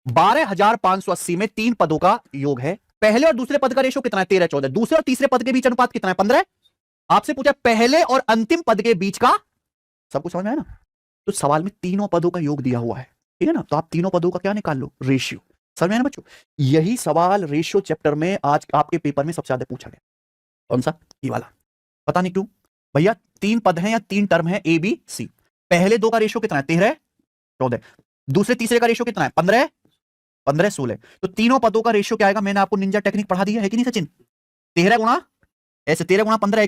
12,580 में 3 पदों का योग है। पहले और दूसरे पद का रेशो कितना है? 13, 14। दूसरे और तीसरे पद के बीच अनुपात कितना है? 15। आपसे पूछा पहले और अंतिम पद के बीच का, सब कुछ समझ में आया ना? तो सवाल में तीनों पदों का योग दिया हुआ है, ठीक है ना? तो आप तीनों पदों का क्या निकाल लो? रेशियो। समझ में आया ना बच्चों? यही सवाल रेशियो चैप्टर में आज आपके पेपर में सबसे ज्यादा पूछा गया। कौन सा? ये वाला। पता नहीं क्यों भैया, 3 पद हैं या 3 टर्म है ए बी सी। पहले 2 का रेशियो कितना है? 13, 14। दूसरे तीसरे का रेशियो कितना है? 15, 15, 16। तो तीनों पदों का रेशियो क्या आएगा? मैंने आपको निंजा टेक्निक पढ़ा दिया है कि नहीं सचिन? 13 गुणा ऐसे, 13 गुणा 15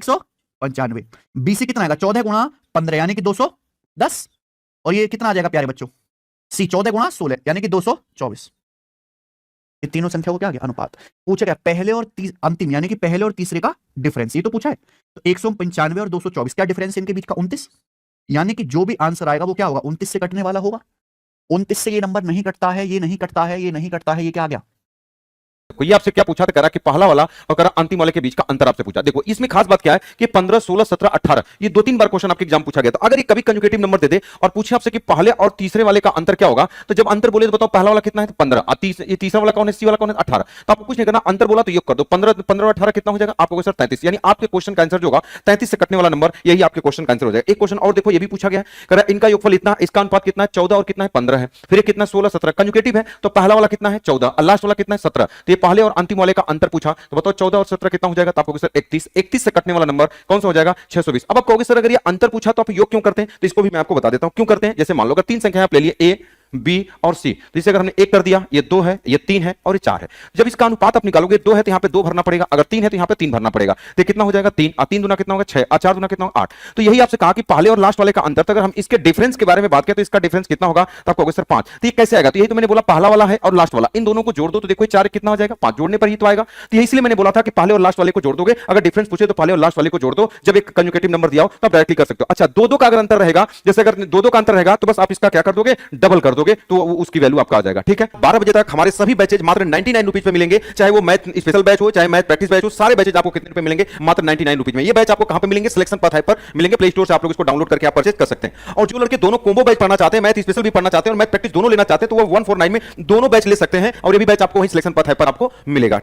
195। बीसी कितना आएगा? 14 गुणा 15 यानी कि 210। और ये कितना आ जाएगा प्यारे बच्चों? सी 14 गुणा 16 यानी कि 224। ये तीनों संख्या को क्या आ गया? अनुपात। पूछा क्या? पहले और अंतिम यानी कि पहले और तीसरे का डिफरेंस, ये तो पूछा है। तो 195 और 224 क्या डिफरेंस है इनके बीच का? 29। यानी कि जो भी आंसर आएगा वो क्या होगा? 29 से कटने वाला होगा। 29 से ये नंबर नहीं कटता है, ये नहीं कटता है, ये नहीं कटता है, ये क्या आ गया? ये आपसे क्या पूछा था? करा कि पहला वाला और करा अंतिम वाले के बीच का अंतर आपसे पूछा। देखो इसमें खास बात क्या है कि 15, 16, 17, 18 ये 2-3 बार क्वेश्चन आपके एग्जाम पूछा गया। तो अगर ये कभी कंजुगेटिव नंबर दे दे और पूछे आपसे कि पहले और तीसरे वाले का अंतर क्या होगा, तो जब अंतर बोले तो बताओ पहला वाला कितना है? तो 15। ये तीसरा वाला कौन है? सी वाला कौन है? 18। तो आपको कुछ नहीं करना, अंतर बोला तो योग कर दो। 15 और 18 कितना हो जाएगा? आपको सर 33। यानी आपके क्वेश्चन का आंसर जो होगा 33 से कटने वाला नंबर, यही आपके क्वेश्चन का आंसर हो जाएगा। एक क्वेश्चन और देखो, ये भी पूछा गया है, इनका योगफल इतना, इसका अनुपात कितना है? 14 और कितना है? 15 है। फिर ये कितना? 16, 17। कंजुगेटिव है तो पहला वाला कितना है? 14 और लास्ट वाला कितना है? 17। तो ये पहले और अंतिम वाले का अंतर पूछा, तो बताओ 14 और 17 कितना हो जाएगा? तो आपको सर 31। 31 से कटने वाला नंबर कौन सा हो जाएगा? 620। अब आप कहोगे सर अगर ये अंतर पूछा तो आप योग क्यों करते हैं? तो इसको भी मैं आपको बता देता हूं क्यों करते हैं। जैसे मान लो अगर 3 संख्या आप ले लिए ए, बी और सी, तो इसे अगर हमने 1 कर दिया, ये 2 है, ये 3 है और ये 4 है। जब इसका अनुपात आप निकालोगे, 2 है तो यहां पे 2 भरना पड़ेगा, अगर 3 है तो यहां पे 3 भरना पड़ेगा। तो कितना हो जाएगा? 3 और 3 दुना कितना होगा? 6 और 4 दुना कितना होगा? 8। तो यही आपसे कहा कि पहले और लास्ट वाले का अंतर। तो अगर हम इसके डिफरेंस के बारे में बात करें तो इसका डिफरेंस कितना होगा? तो आपको होगा सर 5। तो ये कैसे आएगा? तो यही तो मैंने बोला, पहला वाला है और लास्ट वाला, इन दोनों को जोड़ दो तो देखो 4 कितना हो जाएगा? 5 जोड़ने पर ही तो आएगा। तो यही इसलिए मैंने बोला था कि पहले और लास्ट वाले को जोड़ दोगे। अगर डिफरेंस पूछे तो पहले और लास्ट वाले को जोड़ दो। जब एक कंजुगेटिव नंबर दिया हो तो आप डायरेक्टली कर सकते हो। अच्छा, 2-2 का अगर अंतर रहेगा, जैसे अगर 2-2 का अंतर रहेगा तो बस आप इसका क्या कर दोगे? डबल कर दोगे, तो उसकी वैल्यू आपका आ जाएगा। ठीक है? 12 बजे तक हमारे सभी बैचेज मात्र 99 रुपीज पे मिलेंगे। चाहे वो मैथ स्पेशल बैच हो, चाहे मैथ प्रैक्टिस बैच हो, सारे बैचेज आपको कितने पे मिलेंगे? मात्र 99 रुपीज में। ये बैच आपको कहां पे मिलेंगे? सिलेक्शन पाथ ऐप पर मिलेंगे। प्ले स्टोर से आप लोग इसको डाउनलोड करके आप परचेज कर सकते हैं। और जो लड़के दोनों कॉम्बो बैच पढ़ना चाहते हैं, मैथ स्पेशल भी पढ़ना चाहते हैं और मैथ प्रैक्टिस दोनों लेना चाहते हैं, तो वो 149 में दोनों बैच ले सकते हैं। और ये भी बैच आपको वहीं सिलेक्शन पाथ ऐप पर आपको मिलेगा।